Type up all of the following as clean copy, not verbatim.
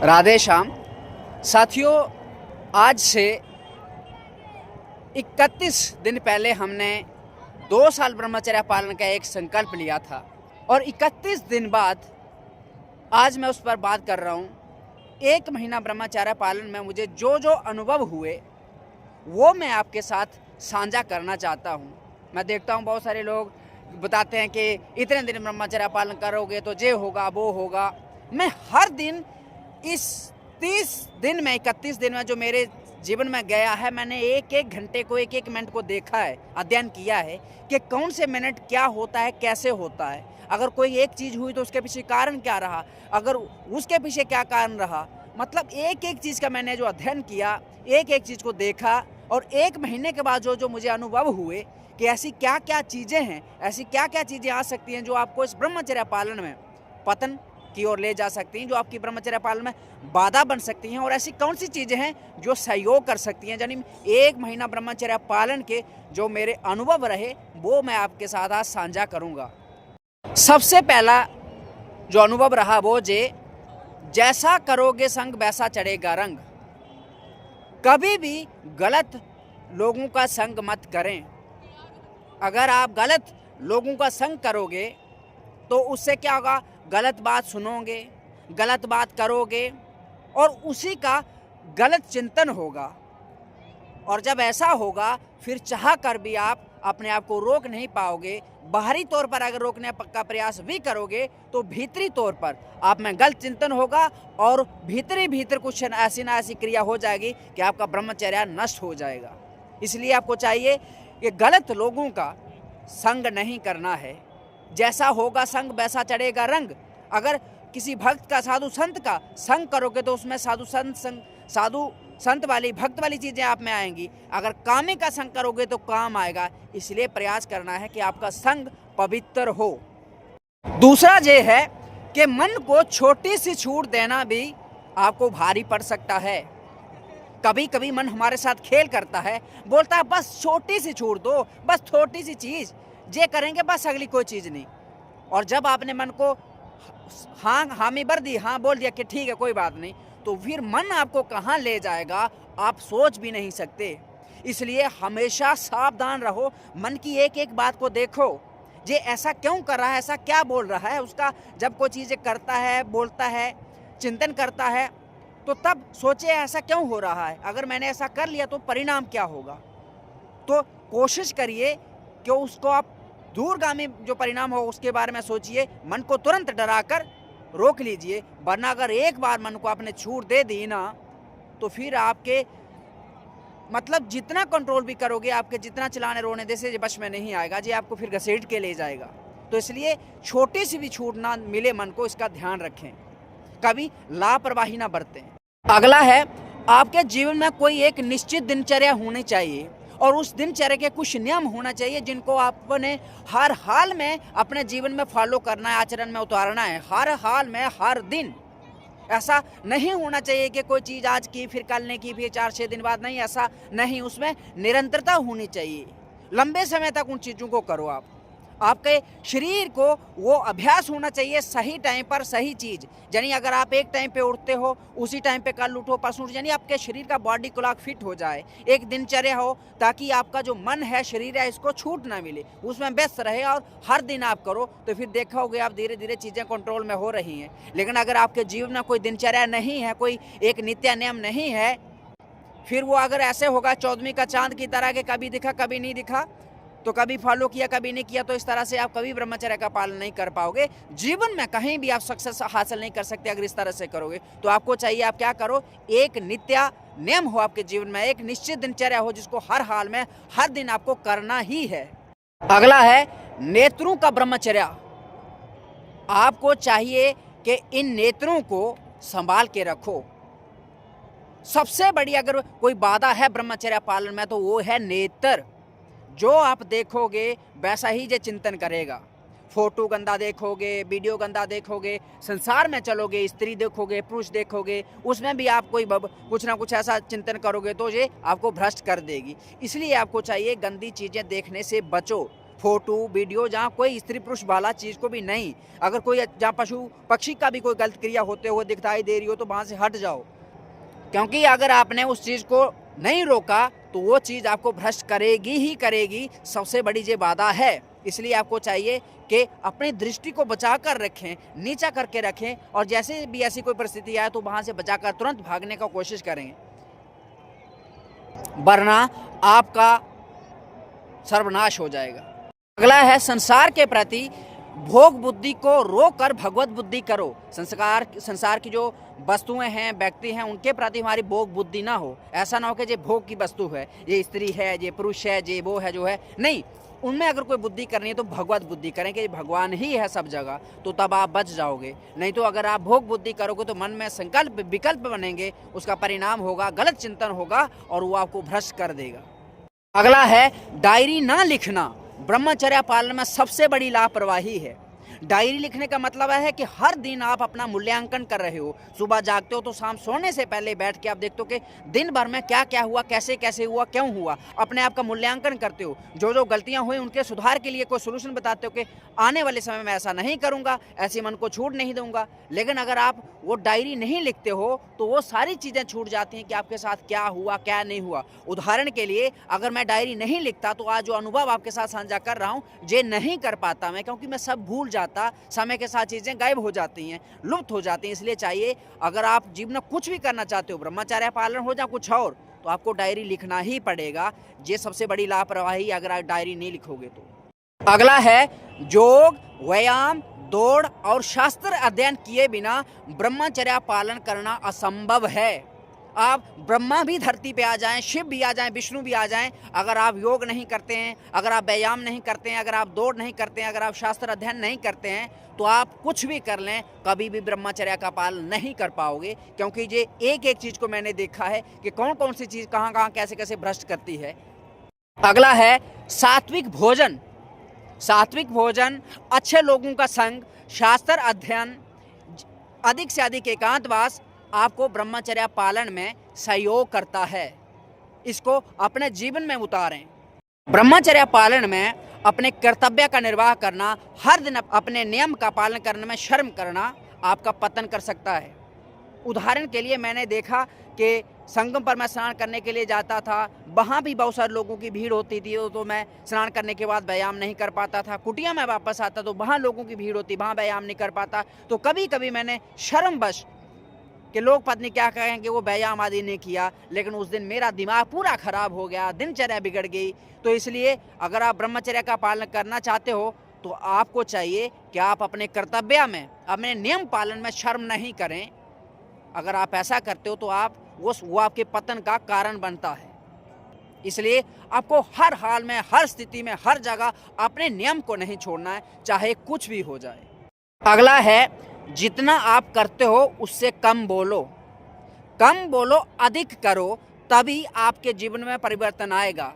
राधे श्याम। साथियों, आज से 31 दिन पहले हमने 2 साल ब्रह्मचर्य पालन का एक संकल्प लिया था और 31 दिन बाद आज मैं उस पर बात कर रहा हूँ। 1 महीना ब्रह्मचर्य पालन में मुझे जो जो अनुभव हुए वो मैं आपके साथ साझा करना चाहता हूँ। मैं देखता हूँ बहुत सारे लोग बताते हैं कि इतने दिन ब्रह्मचर्य पालन करोगे तो ये होगा वो होगा। मैं हर दिन इस 30 दिन में 31 दिन में जो मेरे जीवन में गया है, मैंने एक एक घंटे को एक एक मिनट को देखा है, अध्ययन किया है कि कौन से मिनट क्या होता है, कैसे होता है। अगर कोई एक चीज़ हुई तो उसके पीछे कारण क्या रहा, अगर उसके पीछे क्या कारण रहा। मतलब एक एक चीज़ का मैंने जो अध्ययन किया, एक एक चीज़ को देखा और 1 महीने के बाद जो मुझे अनुभव हुए कि ऐसी क्या क्या चीज़ें हैं, ऐसी क्या क्या चीज़ें आ सकती हैं जो आपको इस ब्रह्मचर्य पालन में पतन की ओर ले जा सकती हैं, जो आपकी ब्रह्मचर्य पालन में बाधा बन सकती हैं, और ऐसी कौन सी चीज़ें हैं जो सहयोग कर सकती हैं। यानी 1 महीना ब्रह्मचर्य पालन के जो मेरे अनुभव रहे वो मैं आपके साथ आज साझा करूंगा। सबसे पहला जो अनुभव रहा वो जैसा करोगे संग वैसा चढ़ेगा रंग। कभी भी गलत लोगों का संग मत करें। अगर आप गलत लोगों का संग करोगे तो उससे क्या होगा, गलत बात सुनोगे, गलत बात करोगे और उसी का गलत चिंतन होगा। और जब ऐसा होगा फिर चाह कर भी आप अपने आप को रोक नहीं पाओगे। बाहरी तौर पर अगर रोकने का प्रयास भी करोगे तो भीतरी तौर पर आप में गलत चिंतन होगा और भीतर कुछ ऐसी ना ऐसी क्रिया हो जाएगी कि आपका ब्रह्मचर्य नष्ट हो जाएगा। इसलिए आपको चाहिए कि गलत लोगों का संग नहीं करना है। जैसा होगा संग वैसा चढ़ेगा रंग। अगर किसी भक्त का, साधु संत का संग करोगे तो उसमें साधु संत वाली, भक्त वाली चीज़ें आप में आएंगी। अगर कामी का संग करोगे तो काम आएगा। इसलिए प्रयास करना है कि आपका संग पवित्र हो। दूसरा ये है कि मन को छोटी सी छूट देना भी आपको भारी पड़ सकता है। कभी कभी मन हमारे साथ खेल करता है, बोलता है बस छोटी सी छूट दो, बस छोटी सी चीज़ ये करेंगे, बस अगली कोई चीज़ नहीं। और जब आपने मन को हाँ हामी भर दी, हाँ बोल दिया कि ठीक है कोई बात नहीं, तो फिर मन आपको कहाँ ले जाएगा आप सोच भी नहीं सकते। इसलिए हमेशा सावधान रहो। मन की एक एक बात को देखो, ये ऐसा क्यों कर रहा है, ऐसा क्या बोल रहा है। उसका जब कोई चीज़ें करता है, बोलता है, चिंतन करता है तो तब सोचे ऐसा क्यों हो रहा है, अगर मैंने ऐसा कर लिया तो परिणाम क्या होगा। तो कोशिश करिए कि उसको आप दूरगामी जो परिणाम हो उसके बारे में सोचिए। मन को तुरंत डराकर रोक लीजिए, वरना अगर एक बार मन को आपने छूट दे दी ना तो फिर आपके मतलब जितना कंट्रोल भी करोगे, आपके जितना चलाने रोने दे से बस में नहीं आएगा जी, आपको फिर घसीट के ले जाएगा। तो इसलिए छोटी सी भी छूट ना मिले मन को, इसका ध्यान रखें, कभी लापरवाही ना बरतें। अगला है, आपके जीवन में कोई एक निश्चित दिनचर्या होनी चाहिए और उस दिनचर्या के कुछ नियम होना चाहिए जिनको आपने हर हाल में अपने जीवन में फॉलो करना है, आचरण में उतारना है। हर हाल में, हर दिन। ऐसा नहीं होना चाहिए कि कोई चीज़ आज की फिर कल नहीं की फिर 4-6 दिन बाद नहीं, ऐसा नहीं। उसमें निरंतरता होनी चाहिए। लंबे समय तक उन चीज़ों को करो आप। आपके शरीर को वो अभ्यास होना चाहिए, सही टाइम पर सही चीज़। यानी अगर आप एक टाइम पे उठते हो, उसी टाइम पे कल उठो, परसों उठो, यानी आपके शरीर का बॉडी क्लॉक फिट हो जाए। एक दिनचर्या हो ताकि आपका जो मन है, शरीर है, इसको छूट ना मिले, उसमें व्यस्त रहे और हर दिन आप करो तो फिर देखा होगा आप धीरे धीरे चीज़ें कंट्रोल में हो रही हैं। लेकिन अगर आपके जीवन में कोई दिनचर्या नहीं है, कोई एक नित्य नियम नहीं है, फिर वो अगर ऐसे होगा 14वीं का चांद की तरह के कभी दिखा कभी नहीं दिखा, तो कभी फॉलो किया कभी नहीं किया, तो इस तरह से आप कभी ब्रह्मचर्य का पालन नहीं कर पाओगे। जीवन में कहीं भी आप सक्सेस हासिल नहीं कर सकते अगर इस तरह से करोगे। तो आपको चाहिए आप क्या करो, एक नित्य नियम हो आपके जीवन में, एक निश्चित दिनचर्या हो जिसको हर हाल में, हर दिन आपको करना ही है। अगला है नेत्रों का ब्रह्मचर्य। आपको चाहिए कि इन नेत्रों को संभाल के रखो। सबसे बड़ी अगर कोई बाधा है ब्रह्मचर्य पालन में तो वो है नेत्र। जो आप देखोगे वैसा ही ये चिंतन करेगा। फोटो गंदा देखोगे, वीडियो गंदा देखोगे, संसार में चलोगे, स्त्री देखोगे, पुरुष देखोगे, उसमें भी आप कोई कुछ ना कुछ ऐसा चिंतन करोगे तो ये आपको भ्रष्ट कर देगी। इसलिए आपको चाहिए गंदी चीज़ें देखने से बचो। फोटो वीडियो जहाँ कोई स्त्री पुरुष वाला चीज़ को भी नहीं, अगर कोई जहाँ पशु पक्षी का भी कोई गलत क्रिया होते हुए दिखाई दे रही हो तो वहाँ से हट जाओ, क्योंकि अगर आपने उस चीज़ को नहीं रोका तो वो चीज़ आपको भ्रष्ट करेगी ही करेगी, सबसे बड़ी ये बाधा है। इसलिए आपको चाहिए कि अपनी दृष्टि को बचा कर रखें, नीचा करके रखें, और जैसे भी ऐसी कोई परिस्थिति आए तो वहाँ से बचाकर तुरंत भागने का कोशिश करें, वरना आपका सर्वनाश हो जाएगा। अगला है संसार के प्रति भोग बुद्धि को रोककर भगवत बुद्धि करो। संसार की जो वस्तुएं हैं, व्यक्ति हैं, उनके प्रति हमारी भोग बुद्धि ना हो। ऐसा ना हो कि ये भोग की वस्तु है, ये स्त्री है, ये पुरुष है, ये वो है जो है, नहीं, उनमें अगर कोई बुद्धि करनी है तो भगवत बुद्धि करें कि भगवान ही है सब जगह, तो तब आप बच जाओगे। नहीं तो अगर आप भोग बुद्धि करोगे तो मन में संकल्प विकल्प बनेंगे, उसका परिणाम होगा गलत चिंतन होगा और वो आपको भ्रष्ट कर देगा। अगला है डायरी ना लिखना। ब्रह्मचर्य पालन में सबसे बड़ी लापरवाही है। डायरी लिखने का मतलब है कि हर दिन आप अपना मूल्यांकन कर रहे हो। सुबह जागते हो तो शाम सोने से पहले बैठ के आप देखते हो कि दिन भर में क्या क्या हुआ, कैसे कैसे हुआ, क्यों हुआ, अपने आप का मूल्यांकन करते हो। जो जो गलतियां हुई उनके सुधार के लिए कोई सोल्यूशन बताते हो कि आने वाले समय में ऐसा नहीं करूंगा, ऐसे मन को छूट नहीं दूंगा। लेकिन अगर आप वो डायरी नहीं लिखते हो तो वो सारी चीज़ें छूट जाती हैं कि आपके साथ क्या हुआ, क्या नहीं हुआ। उदाहरण के लिए, अगर मैं डायरी नहीं लिखता तो आज जो अनुभव आपके साथ साझा कर रहा हूँ ये नहीं कर पाता मैं, क्योंकि मैं सब भूल जाता, समय के साथ चीज़ें गायब हो जाती हैं, लुप्त हो जाती हैं। इसलिए चाहिए, अगर आप जीवन में कुछ भी करना चाहते हो, ब्रह्मचर्य पालन हो या कुछ और, तो आपको डायरी लिखना ही पड़ेगा। ये सबसे बड़ी लापरवाही अगर आप डायरी नहीं लिखोगे तो। अगला है योग, व्यायाम, दौड़ और शास्त्र अध्ययन किए बिना ब्रह्मचर्य पालन करना असंभव है। आप ब्रह्मा भी धरती पे आ जाएं, शिव भी आ जाएं, विष्णु भी आ जाएं, अगर आप योग नहीं करते हैं, अगर आप व्यायाम नहीं करते हैं, अगर आप दौड़ नहीं करते हैं, अगर आप शास्त्र अध्ययन नहीं करते हैं, तो आप कुछ भी कर लें, कभी भी ब्रह्मचर्य का पालन नहीं कर पाओगे। क्योंकि ये एक एक चीज़ को मैंने देखा है कि कौन कौन सी चीज़ कहाँ कहाँ कैसे कैसे भ्रष्ट करती है। अगला है सात्विक भोजन। सात्विक भोजन, अच्छे लोगों का संग, शास्त्र अध्ययन, अधिक से अधिक एकांतवास आपको ब्रह्मचर्य पालन में सहयोग करता है। इसको अपने जीवन में उतारें। ब्रह्मचर्य पालन में अपने कर्तव्य का निर्वाह करना, हर दिन अपने नियम का पालन करने में शर्म करना आपका पतन कर सकता है। उदाहरण के लिए, मैंने देखा कि संगम पर मैं स्नान करने के लिए जाता था, वहाँ भी बहुत सारे लोगों की भीड़ होती थी, तो मैं स्नान करने के बाद व्यायाम नहीं कर पाता था। कुटिया में वापस आता तो वहाँ लोगों की भीड़ होती, वहाँ व्यायाम नहीं कर पाता। तो कभी कभी मैंने शर्मवश कि लोग पत्नी क्या कहेंगे, वो व्यायाम आदि नहीं किया, लेकिन उस दिन मेरा दिमाग पूरा खराब हो गया, दिनचर्या बिगड़ गई। तो इसलिए अगर आप ब्रह्मचर्य का पालन करना चाहते हो तो आपको चाहिए कि आप अपने कर्तव्य में, अपने नियम पालन में शर्म नहीं करें। अगर आप ऐसा करते हो तो आप वो आपके पतन का कारण बनता है। इसलिए आपको हर हाल में, हर स्थिति में, हर जगह अपने नियम को नहीं छोड़ना है, चाहे कुछ भी हो जाए। अगला है जितना आप करते हो उससे कम बोलो। कम बोलो, अधिक करो, तभी आपके जीवन में परिवर्तन आएगा।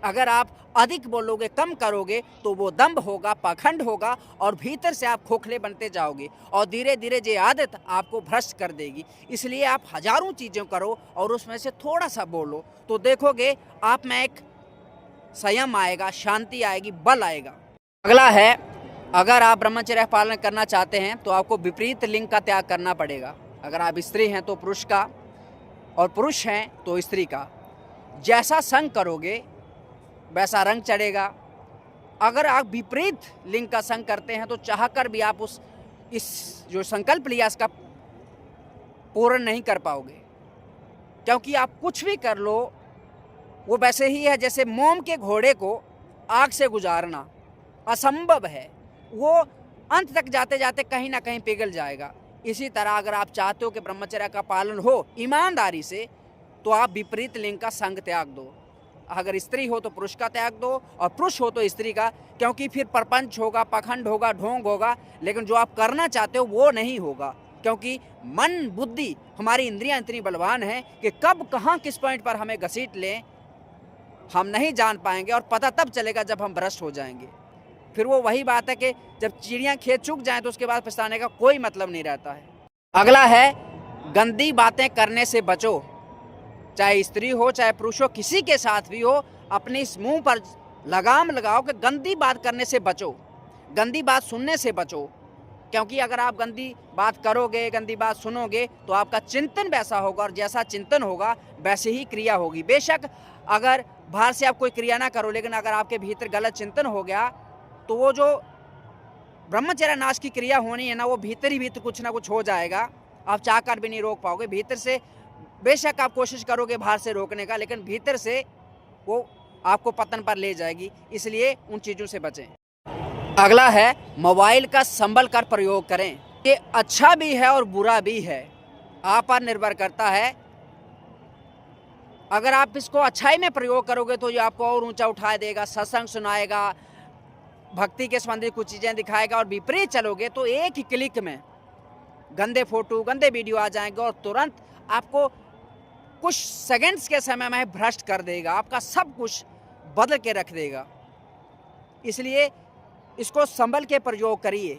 अगर आप अधिक बोलोगे, कम करोगे, तो वो दंभ होगा, पाखंड होगा और भीतर से आप खोखले बनते जाओगे और धीरे धीरे ये आदत आपको भ्रष्ट कर देगी। इसलिए आप हजारों चीज़ें करो और उसमें से थोड़ा सा बोलो, तो देखोगे आप में एक संयम आएगा, शांति आएगी, बल आएगा। अगला है, अगर आप ब्रह्मचर्य पालन करना चाहते हैं तो आपको विपरीत लिंग का त्याग करना पड़ेगा। अगर आप स्त्री हैं तो पुरुष का, और पुरुष हैं तो स्त्री का। जैसा संग करोगे वैसा रंग चढ़ेगा। अगर आप विपरीत लिंग का संग करते हैं तो चाहकर भी आप इस जो संकल्प लिया इसका पूर्ण नहीं कर पाओगे, क्योंकि आप कुछ भी कर लो वो वैसे ही है जैसे मोम के घोड़े को आग से गुजारना असंभव है। वो अंत तक जाते जाते कहीं ना कहीं पिघल जाएगा। इसी तरह अगर आप चाहते हो कि ब्रह्मचर्य का पालन हो ईमानदारी से, तो आप विपरीत लिंग का संग त्याग दो। अगर स्त्री हो तो पुरुष का त्याग दो और पुरुष हो तो स्त्री का, क्योंकि फिर प्रपंच होगा, पाखंड होगा, ढोंग होगा, लेकिन जो आप करना चाहते हो वो नहीं होगा। क्योंकि मन, बुद्धि, हमारी इंद्रियां इतनी बलवान हैं कि कब कहाँ किस पॉइंट पर हमें घसीट लें हम नहीं जान पाएंगे, और पता तब चलेगा जब हम भ्रष्ट हो जाएंगे। फिर वो वही बात है कि जब चिड़ियाँ खेत चुग जाएं तो उसके बाद पछताने का कोई मतलब नहीं रहता है। अगला है, गंदी बातें करने से बचो। चाहे स्त्री हो चाहे पुरुष हो, किसी के साथ भी हो, अपने इस मुंह पर लगाम लगाओ कि गंदी बात करने से बचो, गंदी बात सुनने से बचो। क्योंकि अगर आप गंदी बात करोगे, गंदी बात सुनोगे तो आपका चिंतन वैसा होगा, और जैसा चिंतन होगा वैसे ही क्रिया होगी। बेशक अगर बाहर से आप कोई क्रिया ना करो, लेकिन अगर आपके भीतर गलत चिंतन हो गया तो वो जो ब्रह्मचर्य नाश की क्रिया होनी है ना, वो भीतर ही भीतर कुछ ना कुछ हो जाएगा। आप चाह कर भी नहीं रोक पाओगे। भीतर से बेशक आप कोशिश करोगे बाहर से रोकने का, लेकिन भीतर से वो आपको पतन पर ले जाएगी। इसलिए उन चीज़ों से बचें। अगला है, मोबाइल का संभल कर प्रयोग करें। ये अच्छा भी है और बुरा भी है, आप पर निर्भर करता है। अगर आप इसको अच्छाई में प्रयोग करोगे तो ये आपको और ऊंचा उठा देगा, सत्संग सुनाएगा, भक्ति के संबंधित कुछ चीज़ें दिखाएगा। और विपरीत चलोगे तो एक ही क्लिक में गंदे फोटो, गंदे वीडियो आ जाएंगे और तुरंत आपको कुछ सेकंड्स के समय में भ्रष्ट कर देगा, आपका सब कुछ बदल के रख देगा। इसलिए इसको संभल के प्रयोग करिए।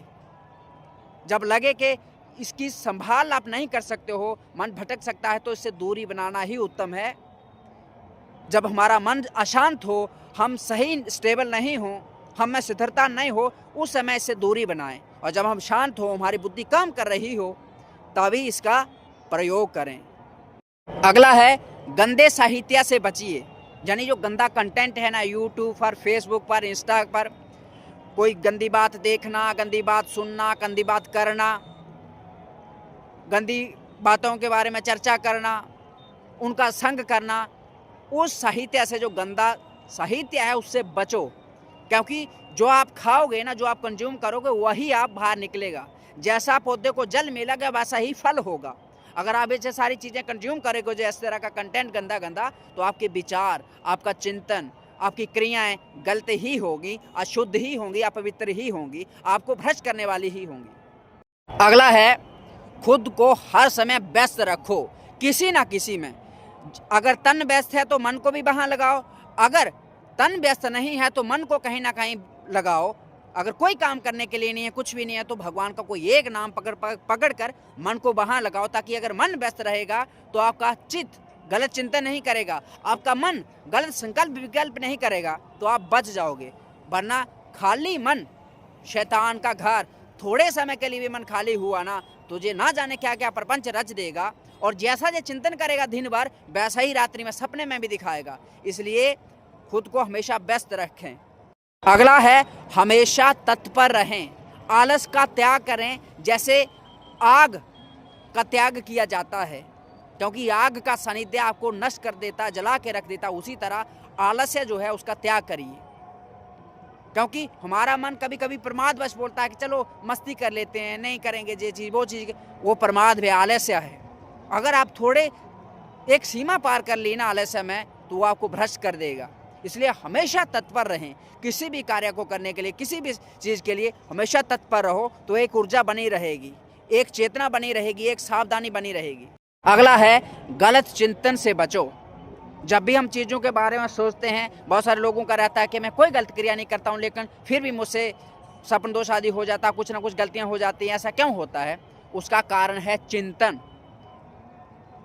जब लगे कि इसकी संभाल आप नहीं कर सकते हो, मन भटक सकता है, तो इससे दूरी बनाना ही उत्तम है। जब हमारा मन अशांत हो, हम सही स्टेबल नहीं हो, हम में स्थिरता नहीं हो, उस समय इससे दूरी बनाएं। और जब हम शांत हो, हमारी बुद्धि काम कर रही हो, तभी इसका प्रयोग करें। अगला है, गंदे साहित्य से बचिए। यानी जो गंदा कंटेंट है ना, यूट्यूब पर, फेसबुक पर, इंस्टा पर, कोई गंदी बात देखना, गंदी बात सुनना, गंदी बात करना, गंदी बातों के बारे में चर्चा करना, उनका संग करना, उस साहित्य से, जो गंदा साहित्य है उससे बचो। क्योंकि जो आप खाओगे ना, जो आप कंज्यूम करोगे, वही आप बाहर निकलेगा। जैसा पौधे को जल मिलेगा वैसा ही फल होगा। अगर आप ऐसे सारी चीज़ें कंज्यूम करोगे, जो इस तरह का कंटेंट गंदा गंदा, तो आपके विचार, आपका चिंतन, आपकी क्रियाएं गलत ही होगी, अशुद्ध ही होंगी, अपवित्र ही होंगी, आपको भ्रष्ट करने वाली ही होंगी। अगला है, खुद को हर समय व्यस्त रखो किसी ना किसी में। अगर तन व्यस्त है तो मन को भी वहाँ लगाओ, अगर तन व्यस्त नहीं है तो मन को कहीं ना कहीं लगाओ। अगर कोई काम करने के लिए नहीं है, कुछ भी नहीं है, तो भगवान का कोई एक नाम पकड़ कर मन को वहाँ लगाओ, ताकि अगर मन व्यस्त रहेगा तो आपका चित्त गलत चिंतन नहीं करेगा, आपका मन गलत संकल्प विकल्प नहीं करेगा, तो आप बच जाओगे। वरना खाली मन शैतान का घर। थोड़े समय के लिए भी मन खाली हुआ ना, तुझे ना जाने क्या क्या प्रपंच रच देगा, और जैसा जो चिंतन करेगा दिन भर, वैसा ही रात्रि में सपने में भी दिखाएगा। इसलिए खुद को हमेशा व्यस्त रखें। अगला है, हमेशा तत्पर रहें, आलस का त्याग करें। जैसे आग का त्याग किया जाता है, क्योंकि आग का सानिध्य आपको नष्ट कर देता, जला के रख देता, उसी तरह आलस्य जो है उसका त्याग करिए। क्योंकि हमारा मन कभी कभी प्रमादवश बोलता है कि चलो मस्ती कर लेते हैं, नहीं करेंगे ये चीज़ वो चीज़, वो प्रमाद है, आलस्य है। अगर आप थोड़े एक सीमा पार कर ली ना आलस्य में, तो वो आपको भ्रष्ट कर देगा। इसलिए हमेशा तत्पर रहें, किसी भी कार्य को करने के लिए, किसी भी चीज़ के लिए हमेशा तत्पर रहो, तो एक ऊर्जा बनी रहेगी, एक चेतना बनी रहेगी, एक सावधानी बनी रहेगी। अगला है, गलत चिंतन से बचो। जब भी हम चीज़ों के बारे में सोचते हैं, बहुत सारे लोगों का रहता है कि मैं कोई गलत क्रिया नहीं करता हूँ, लेकिन फिर भी मुझसे सपन दोष आदि हो जाता, कुछ ना कुछ गलतियाँ हो जाती हैं। ऐसा क्यों होता है? उसका कारण है चिंतन।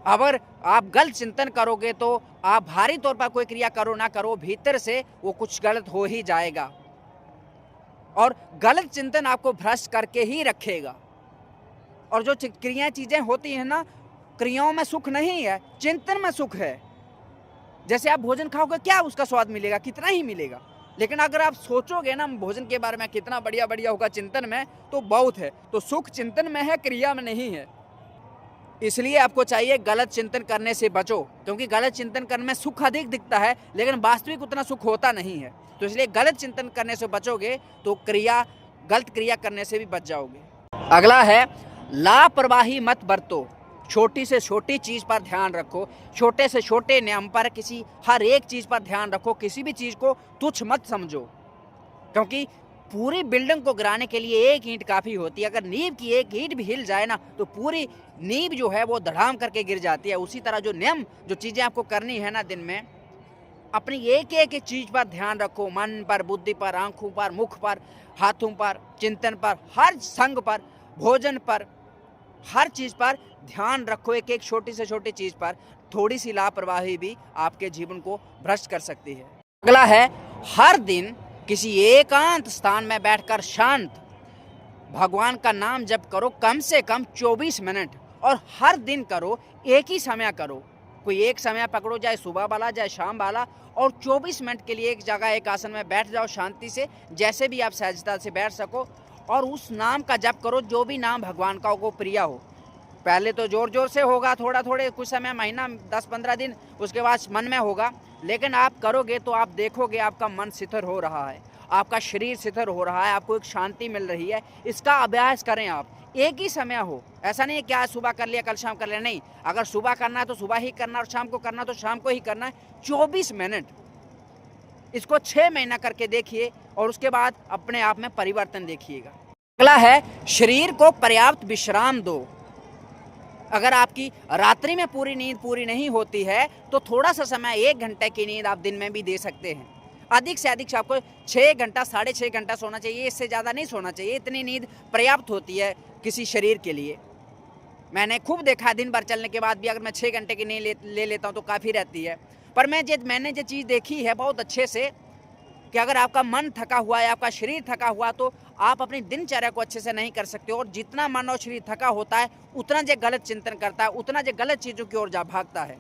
अगर आप गलत चिंतन करोगे तो आप भारी तौर पर कोई क्रिया करो ना करो, भीतर से वो कुछ गलत हो ही जाएगा, और गलत चिंतन आपको भ्रष्ट करके ही रखेगा। और जो क्रियाएं चीज़ें होती हैं ना, क्रियाओं में सुख नहीं है, चिंतन में सुख है। जैसे आप भोजन खाओगे, क्या उसका स्वाद मिलेगा? कितना ही मिलेगा। लेकिन अगर आप सोचोगे ना भोजन के बारे में कितना बढ़िया बढ़िया होगा चिंतन में, तो बहुत है। तो सुख चिंतन में है, क्रिया में नहीं है। इसलिए आपको चाहिए गलत चिंतन करने से बचो, क्योंकि गलत चिंतन करने में सुख अधिक दिखता है, लेकिन वास्तविक उतना सुख होता नहीं है। तो इसलिए गलत चिंतन करने से बचोगे तो गलत क्रिया करने से भी बच जाओगे। अगला है, लापरवाही मत बरतो। छोटी से छोटी चीज़ पर ध्यान रखो, छोटे से छोटे नियम पर, हर एक चीज़ पर ध्यान रखो। किसी भी चीज़ को तुच्छ मत समझो, क्योंकि पूरी बिल्डिंग को गिराने के लिए एक ईंट काफ़ी होती है। अगर नींव की एक ईंट भी हिल जाए ना, तो पूरी नींव जो है वो धड़ाम करके गिर जाती है। उसी तरह जो चीज़ें आपको करनी है ना दिन में, अपनी एक एक चीज़ पर ध्यान रखो। मन पर, बुद्धि पर, आँखों पर, मुख पर, हाथों पर, चिंतन पर, हर संग पर, भोजन पर, हर चीज़ पर ध्यान रखो। एक एक छोटी से छोटी चीज़ पर थोड़ी सी लापरवाही भी आपके जीवन को भ्रष्ट कर सकती है। अगला है, हर दिन किसी एकांत स्थान में बैठकर शांत भगवान का नाम जप करो, कम से कम 24 मिनट, और हर दिन करो, एक ही समय करो। कोई एक समय पकड़ो, चाहे सुबह वाला चाहे शाम वाला, और 24 मिनट के लिए एक जगह एक आसन में बैठ जाओ शांति से, जैसे भी आप सहजता से बैठ सको, और उस नाम का जप करो जो भी नाम भगवान का को प्रिय हो। पहले तो जोर जोर से होगा, थोड़ा थोड़े कुछ समय, महीना 10-15 दिन, उसके बाद मन में होगा, लेकिन आप करोगे तो आप देखोगे आपका मन शिथिल हो रहा है, आपका शरीर शिथिल हो रहा है, आपको एक शांति मिल रही है। इसका अभ्यास करें आप, एक ही समय हो, ऐसा नहीं है कि आज सुबह कर लिया कल शाम कर लिया, नहीं। अगर सुबह करना है तो सुबह ही करना, और शाम को करना तो शाम को ही करना है। 24 मिनट, इसको 6 महीना करके देखिए, और उसके बाद अपने आप में परिवर्तन देखिएगा। अगला है, शरीर को पर्याप्त विश्राम दो। अगर आपकी रात्रि में पूरी नींद पूरी नहीं होती है तो थोड़ा सा समय, 1 घंटे की नींद आप दिन में भी दे सकते हैं। अधिक से अधिक आपको 6 घंटा 6.5 घंटा सोना चाहिए, इससे ज़्यादा नहीं सोना चाहिए। इतनी नींद पर्याप्त होती है किसी शरीर के लिए। मैंने खूब देखा, दिन भर चलने के बाद भी अगर मैं 6 घंटे की नींद ले लेता हूँ तो काफ़ी रहती है। पर मैंने जो चीज़ देखी है बहुत अच्छे से, कि अगर आपका मन थका हुआ है, आपका शरीर थका हुआ, तो आप अपनी दिनचर्या को अच्छे से नहीं कर सकते। और जितना मन और शरीर थका होता है, उतना जो गलत चिंतन करता है, उतना जो गलत चीज़ों की ओर जा भागता है।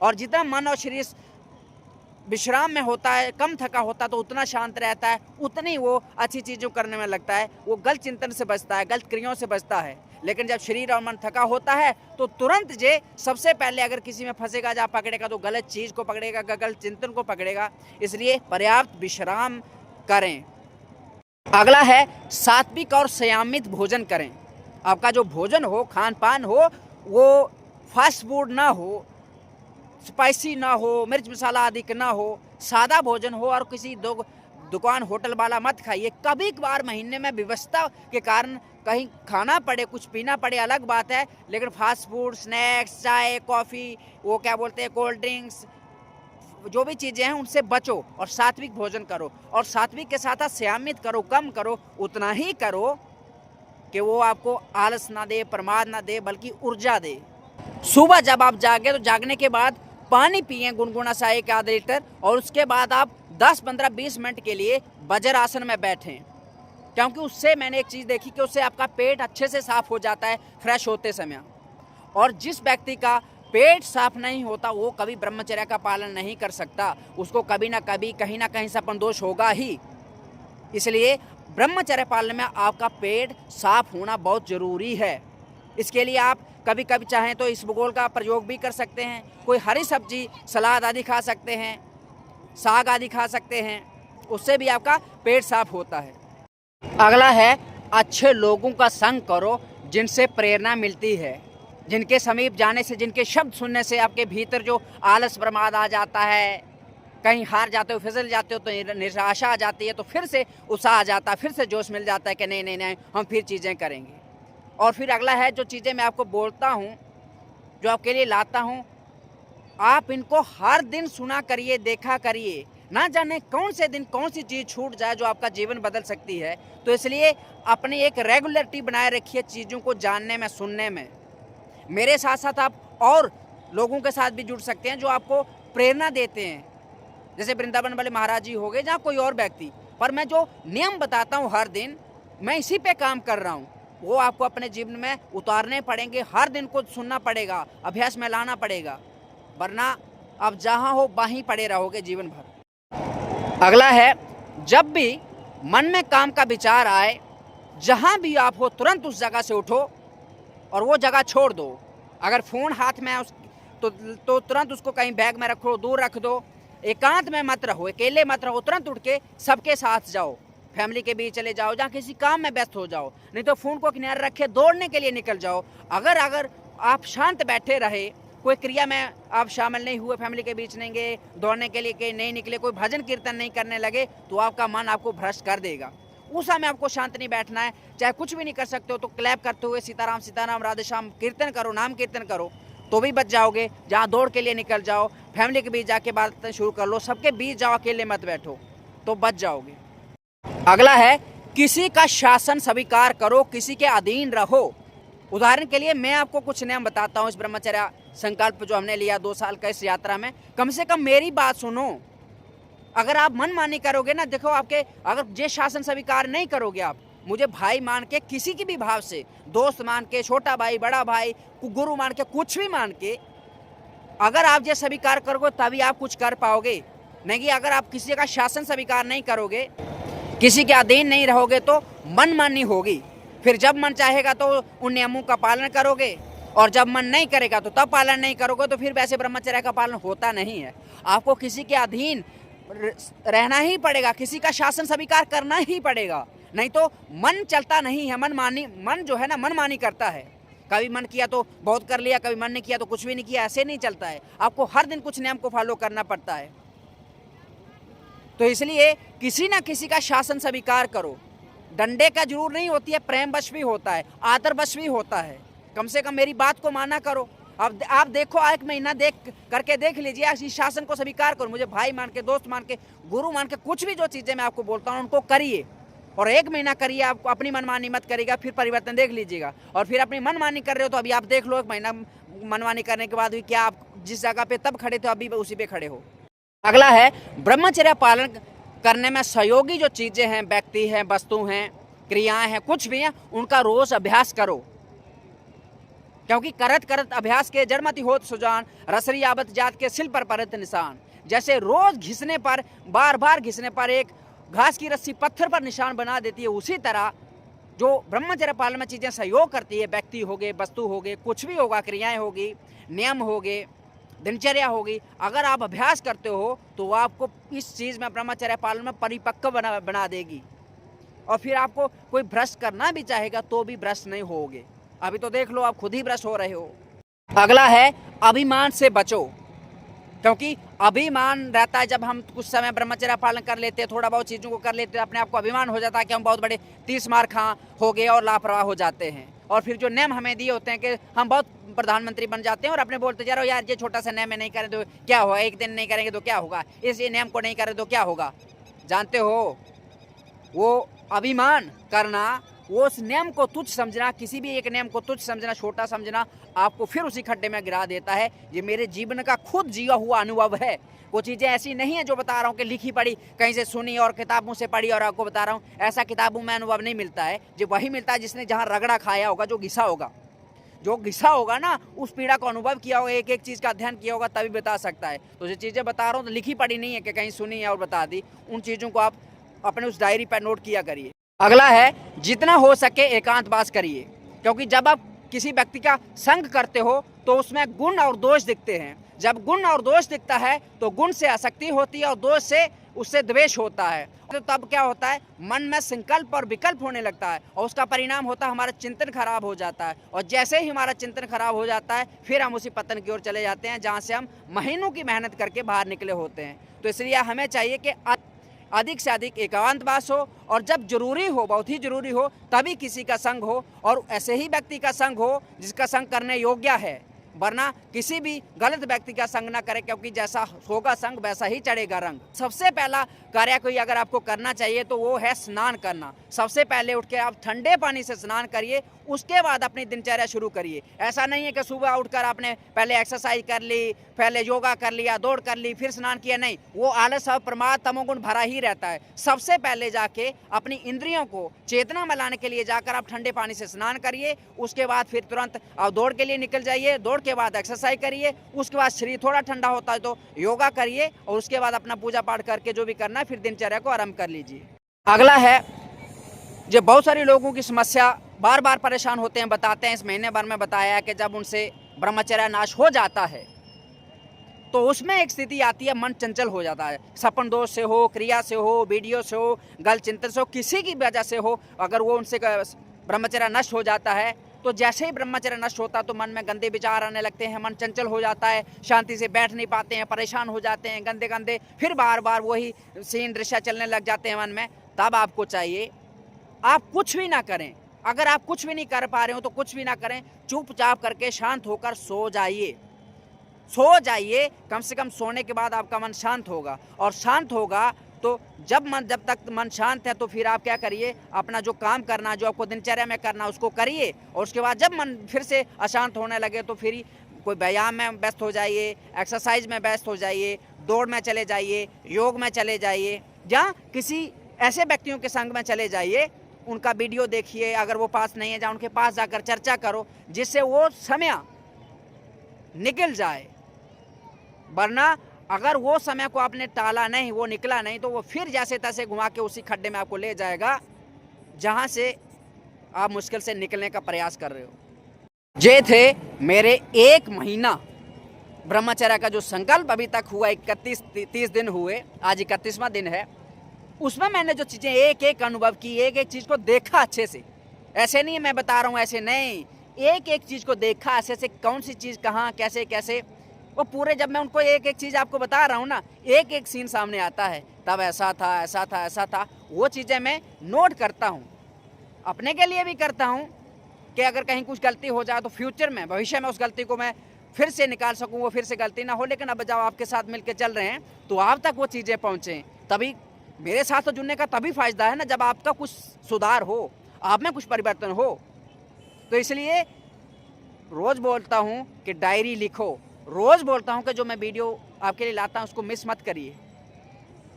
और जितना मन और शरीर विश्राम में होता है, कम थका होता है, तो उतना शांत रहता है, उतनी वो अच्छी चीज़ों करने में लगता है, वो गलत चिंतन से बचता है, गलत क्रियाओं से बचता है। लेकिन जब शरीर और मन थका होता है तो तुरंत सबसे पहले अगर किसी में फंसेगा, जहाँ पकड़ेगा तो गलत चीज़ को पकड़ेगा, गलत चिंतन को पकड़ेगा। इसलिए पर्याप्त विश्राम करें। अगला है, सात्विक और संयमित भोजन करें। आपका जो भोजन हो, खान पान हो, वो फास्ट फूड ना हो, स्पाइसी ना हो, मिर्च मसाला अधिक ना हो, सादा भोजन हो, और किसी दुकान होटल वाला मत खाइए। कभी कभार महीने में व्यवस्था के कारण कहीं खाना पड़े, कुछ पीना पड़े, अलग बात है, लेकिन फास्ट फूड, स्नैक्स, चाय, कॉफ़ी, वो क्या बोलते हैं, कोल्ड ड्रिंक्स, जो भी चीज़ें हैं उनसे बचो और सात्विक भोजन करो। और सात्विक के साथ संयमित करो, कम करो, उतना ही करो कि वो आपको आलस ना दे, प्रमाद ना दे, बल्कि ऊर्जा दे। सुबह जब आप जागे तो जागने के बाद पानी पिएं गुनगुना सा 1 आधा लीटर, और उसके बाद आप 10, 15, 20 मिनट के लिए वज्रासन में बैठें। क्योंकि उससे मैंने एक चीज़ देखी कि उससे आपका पेट अच्छे से साफ हो जाता है फ्रेश होते समय। और जिस व्यक्ति का पेट साफ नहीं होता वो कभी ब्रह्मचर्य का पालन नहीं कर सकता, उसको कभी ना कभी कहीं ना कहीं सपन दोष होगा ही। इसलिए ब्रह्मचर्य पालन में आपका पेट साफ होना बहुत ज़रूरी है। इसके लिए आप कभी कभी चाहें तो इसबगोल का प्रयोग भी कर सकते हैं, कोई हरी सब्जी, सलाद आदि खा सकते हैं, साग आदि खा सकते हैं, उससे भी आपका पेट साफ होता है। अगला है, अच्छे लोगों का संग करो जिनसे प्रेरणा मिलती है, जिनके समीप जाने से, जिनके शब्द सुनने से आपके भीतर जो आलस प्रमाद आ जाता है, कहीं हार जाते हो, फिसल जाते हो तो निराशा आ जाती है, तो फिर से उत्साह आ जाता है, फिर से जोश मिल जाता है कि नहीं नहीं नहीं हम फिर चीज़ें करेंगे। और फिर अगला है, जो चीज़ें मैं आपको बोलता हूँ, जो आपके लिए लाता हूँ, आप इनको हर दिन सुना करिए, देखा करिए। ना जाने कौन से दिन कौन सी चीज़ छूट जाए जो आपका जीवन बदल सकती है। तो इसलिए अपनी एक रेगुलरिटी बनाए रखिए चीज़ों को जानने में, सुनने में। मेरे साथ साथ आप और लोगों के साथ भी जुड़ सकते हैं जो आपको प्रेरणा देते हैं, जैसे वृंदावन वाले महाराज जी हो गए, जहाँ कोई और व्यक्ति। पर मैं जो नियम बताता हूँ हर दिन, मैं इसी पे काम कर रहा हूँ, वो आपको अपने जीवन में उतारने पड़ेंगे। हर दिन को सुनना पड़ेगा, अभ्यास में लाना पड़ेगा, वरना आप जहाँ हो वहीं पड़े रहोगे जीवन भर। अगला है, जब भी मन में काम का विचार आए, जहाँ भी आप हो, तुरंत उस जगह से उठो और वो जगह छोड़ दो। अगर फ़ोन हाथ में है तो तुरंत उसको कहीं बैग में रखो, दूर रख दो। एकांत में मत रहो, अकेले मत रहो, तुरंत उठ के सबके साथ जाओ, फैमिली के बीच चले जाओ, जहाँ किसी काम में व्यस्त हो जाओ। नहीं तो फ़ोन को किनारे रखे दौड़ने के लिए निकल जाओ। अगर आप शांत बैठे रहे, कोई क्रिया में आप शामिल नहीं हुए, फैमिली के बीच नहीं गए, दौड़ने के लिए कहीं नहीं निकले, कोई भजन कीर्तन नहीं करने लगे, तो आपका मन आपको भ्रष्ट कर देगा। उस समय आपको शांत नहीं बैठना है। चाहे कुछ भी नहीं कर सकते हो तो क्लैप करते हुए सीताराम सीताराम राधे श्याम कीर्तन करो, नाम कीर्तन करो, तो भी बच जाओगे। जहाँ दौड़ के लिए निकल जाओ, फैमिली के बीच जाके बात शुरू कर लो, सबके बीच जाओ, अकेले मत बैठो, तो बच जाओगे। अगला है, किसी का शासन स्वीकार करो, किसी के अधीन रहो। उदाहरण के लिए मैं आपको कुछ नियम बताता हूँ। इस ब्रह्मचर्य संकल्प जो हमने लिया 2 साल का, इस यात्रा में, कम से कम मेरी बात सुनो। अगर आप मनमानी करोगे ना, देखो आपके अगर ये शासन स्वीकार नहीं करोगे, आप मुझे भाई मान के, किसी की भी भाव से, दोस्त मान के, छोटा भाई, बड़ा भाई, गुरु मान के, कुछ भी मान के, अगर आप ये स्वीकार करोगे तभी आप कुछ कर पाओगे। नहीं कि अगर आप किसी का शासन स्वीकार नहीं करोगे, किसी के अधीन नहीं रहोगे तो मनमानी होगी। फिर जब मन चाहेगा तो उन नियमों का पालन करोगे, और जब मन नहीं करेगा तो तब पालन नहीं करोगे, तो फिर वैसे ब्रह्मचर्य का पालन होता नहीं है। आपको किसी के अधीन रहना ही पड़ेगा, किसी का शासन स्वीकार करना ही पड़ेगा, नहीं तो मन चलता नहीं है। मन जो है ना, मनमानी करता है। कभी मन किया तो बहुत कर लिया, कभी मन नहीं किया तो कुछ भी नहीं किया, ऐसे नहीं चलता है। आपको हर दिन कुछ नियम को फॉलो करना पड़ता है। तो इसलिए किसी ना किसी का शासन स्वीकार करो। डंडे का जरूर नहीं होती है, प्रेम वश भी होता है, आदर वश भी होता है। कम से कम मेरी बात को माना करो। अब आप देखो, एक महीना देख लीजिए, इस शासन को स्वीकार करो। मुझे भाई मान के, दोस्त मान के, गुरु मान के, कुछ भी जो चीज़ें मैं आपको बोलता हूँ उनको करिए, और एक महीना करिए। आपको अपनी मनमानी मत करिएगा, फिर परिवर्तन देख लीजिएगा। और फिर अपनी मनमानी कर रहे हो तो अभी आप देख लो, एक महीना मनमानी करने के बाद भी क्या आप जिस जगह पे तब खड़े थे अभी उसी पे खड़े हो। अगला है, ब्रह्मचर्य पालन करने में सहयोगी जो चीज़ें हैं, व्यक्ति हैं, वस्तु हैं, क्रियाएं हैं, कुछ भी हैं, उनका रोज अभ्यास करो। क्योंकि करत करत अभ्यास के जड़मति होत सुजान, रसरी आबत जात के सिल पर परत निशान। जैसे रोज घिसने पर, बार बार घिसने पर एक घास की रस्सी पत्थर पर निशान बना देती है, उसी तरह जो ब्रह्मचर्य पालन में चीज़ें सहयोग करती है, व्यक्ति हो गए, वस्तु हो गए, कुछ भी होगा, क्रियाएं होगी, नियम हो गए, दिनचर्या होगी, अगर आप अभ्यास करते हो तो वो आपको इस चीज़ में, ब्रह्मचर्य पालन में परिपक्व बना देगी। और फिर आपको कोई भ्रष्ट करना भी चाहेगा तो भी भ्रष्ट नहीं होगे। अभी तो देख लो, आप खुद ही भ्रष्ट हो रहे हो। अगला है, अभिमान से बचो। क्योंकि अभिमान रहता है, जब हम कुछ समय ब्रह्मचर्य पालन कर लेते हैं, थोड़ा बहुत चीज़ों को कर लेते हैं, अपने आप को अभिमान हो जाता है कि हम बहुत बड़े 30 मार खां हो गए और लापरवाह हो जाते हैं। और फिर जो नियम हमें दिए होते हैं कि हम बहुत प्रधानमंत्री बन जाते हैं और अपने बोलते जा रहे हो, यार ये छोटा सा नियम नहीं करें तो क्या होगा, एक दिन नहीं करेंगे तो क्या होगा, इस नियम को नहीं करें तो क्या होगा। जानते हो, वो अभिमान करना, वो उस नियम को तुच्छ समझना, किसी भी एक नियम को तुच्छ समझना, छोटा समझना, आपको फिर उसी खड्डे में गिरा देता है। ये मेरे जीवन का खुद जिया हुआ अनुभव है। वो चीज़ें ऐसी नहीं है जो बता रहा हूँ कि लिखी पढ़ी, कहीं से सुनी और किताबों से पढ़ी और आपको बता रहा हूँ। ऐसा किताबों में अनुभव नहीं मिलता है। जो वही मिलता है जिसने जहाँ रगड़ा खाया होगा, जो घिसा होगा, जो घिसा होगा ना, उस पीड़ा को अनुभव किया होगा, एक एक चीज़ का अध्ययन किया होगा, तभी बता सकता है। तो जो चीज़ें बता रहा हूँ तो लिखी पढ़ी नहीं है कि कहीं सुनी है और बता दी। उन चीज़ों को आप अपने उस डायरी पर नोट किया करिए। अगला है, जितना हो सके एकांतवास करिए। क्योंकि जब आप किसी व्यक्ति का संग करते हो तो उसमें गुण और दोष दिखते हैं। जब गुण और दोष दिखता है तो गुण से आसक्ति होती है और दोष से उससे द्वेष होता है। तो तब क्या होता है, मन में संकल्प और विकल्प होने लगता है, और उसका परिणाम होता है हमारा चिंतन खराब हो जाता है। और जैसे ही हमारा चिंतन खराब हो जाता है, फिर हम उसी पतन की ओर चले जाते हैं जहाँ से हम महीनों की मेहनत करके बाहर निकले होते हैं। तो इसलिए हमें चाहिए कि अधिक से अधिक एकांतवास हो, और जब जरूरी हो, बहुत ही जरूरी हो, तभी किसी का संग हो, और ऐसे ही व्यक्ति का संग हो जिसका संग करने योग्य है। वरना किसी भी गलत व्यक्ति का संग ना करें, क्योंकि जैसा होगा संग वैसा ही चढ़ेगा रंग। सबसे पहला कार्य कोई अगर आपको करना चाहिए तो वो है स्नान करना। सबसे पहले उठ के आप ठंडे पानी से स्नान करिए, उसके बाद अपनी दिनचर्या शुरू करिए। ऐसा नहीं है कि सुबह उठकर आपने पहले एक्सरसाइज कर ली, पहले योगा कर लिया, दौड़ कर ली, फिर स्नान किया। नहीं, वो आलस और प्रमाद तमोगुण भरा ही रहता है। सबसे पहले जाके अपनी इंद्रियों को चेतना में लाने के लिए जाकर आप ठंडे पानी से स्नान करिए। उसके बाद फिर तुरंत आप दौड़ के लिए निकल जाइए, दौड़ के बाद एक्सरसाइज करिए, उसके बाद शरीर थोड़ा ठंडा होता है तो योगा करिए, और उसके बाद अपना पूजा पाठ करके जो भी करना है फिर दिनचर्या को आरंभ कर लीजिए। अगला है, जो बहुत सारे लोगों की समस्या बार बार परेशान होते हैं, बताते हैं, इस महीने भर में बताया है कि जब उनसे ब्रह्मचर्य नाश हो जाता है तो उसमें एक स्थिति आती है, मन चंचल हो जाता है। सपन दोष से हो, क्रिया से हो, वीडियो से हो, गलत चिंतन से हो, किसी की वजह से हो, अगर वो उनसे ब्रह्मचर्य नष्ट हो जाता है तो जैसे ही ब्रह्मचर्य नष्ट होता है तो मन में गंदे विचार आने लगते हैं, मन चंचल हो जाता है, शांति से बैठ नहीं पाते हैं, परेशान हो जाते हैं, गंदे गंदे फिर बार बार वही सीन दृश्य चलने लग जाते हैं मन में। तब आपको चाहिए, आप कुछ भी ना करें। अगर आप कुछ भी नहीं कर पा रहे हो तो कुछ भी ना करें, चुपचाप करके शांत होकर सो जाइए। सो जाइए, कम से कम सोने के बाद आपका मन शांत होगा, और शांत होगा तो जब तक मन शांत है तो फिर आप क्या करिए, अपना जो काम करना, जो आपको दिनचर्या में करना उसको करिए। और उसके बाद जब मन फिर से अशांत होने लगे तो फिर कोई व्यायाम में व्यस्त हो जाइए, एक्सरसाइज में व्यस्त हो जाइए, दौड़ में चले जाइए, योग में चले जाइए, या किसी ऐसे व्यक्तियों के संग में चले जाइए, उनका वीडियो देखिए, अगर वो पास नहीं है, या उनके पास जाकर चर्चा करो, जिससे वो समय निकल जाए। वरना अगर वो समय को आपने टाला नहीं, वो निकला नहीं, तो वो फिर जैसे तैसे घुमा के उसी खड्डे में आपको ले जाएगा जहाँ से आप मुश्किल से निकलने का प्रयास कर रहे हो। ये थे मेरे 1 महीना ब्रह्मचर्य का जो संकल्प अभी तक हुआ, 31-30 दिन हुए, आज 31वां दिन है। उसमें मैंने जो चीज़ें एक एक अनुभव की, एक एक चीज़ को देखा अच्छे से। ऐसे नहीं मैं बता रहा हूँ, ऐसे नहीं, एक एक चीज़ को देखा अच्छे से, कौन सी चीज़ कहाँ कैसे कैसे, वो पूरे जब मैं उनको एक एक चीज़ आपको बता रहा हूँ ना, एक एक सीन सामने आता है, तब ऐसा था ऐसा था ऐसा था, वो चीज़ें मैं नोट करता हूँ। अपने के लिए भी करता हूँ कि अगर कहीं कुछ गलती हो जाए तो फ्यूचर में, भविष्य में उस गलती को मैं फिर से निकाल सकूँ, वो फिर से गलती ना हो। लेकिन अब जब आपके साथ मिलकर चल रहे हैं तो आप तक वो चीज़ें पहुँचें, तभी मेरे साथ तो जुड़ने का तभी फ़ायदा है ना, जब आपका कुछ सुधार हो, आप में कुछ परिवर्तन हो। तो इसलिए रोज़ बोलता हूँ कि डायरी लिखो, रोज़ बोलता हूँ कि जो मैं वीडियो आपके लिए लाता हूँ उसको मिस मत करिए।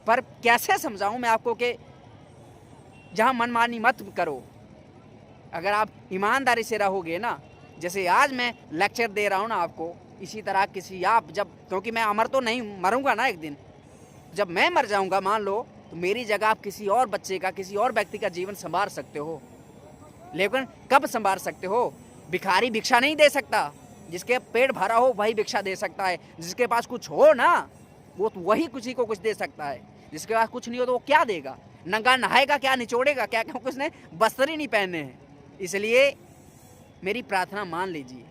पर कैसे समझाऊँ मैं आपको कि जहाँ मनमानी मत करो। अगर आप ईमानदारी से रहोगे ना, जैसे आज मैं लेक्चर दे रहा हूँ ना आपको, इसी तरह किसी आप जब, क्योंकि मैं अमर तो नहीं, मरूंगा ना एक दिन, जब मैं मर जाऊंगा मान लो, तो मेरी जगह आप किसी और बच्चे का, किसी और व्यक्ति का जीवन संभाल सकते हो। लेकिन कब संभाल सकते हो? भिखारी भिक्षा नहीं दे सकता, जिसके पेट भरा हो वही भिक्षा दे सकता है। जिसके पास कुछ हो ना, वो तो वही किसी को कुछ दे सकता है। जिसके पास कुछ नहीं हो तो वो क्या देगा? नंगा नहाएगा क्या, निचोड़ेगा क्या, क्योंकि उसने वस्त्र ही नहीं पहने हैं। इसलिए मेरी प्रार्थना मान लीजिए।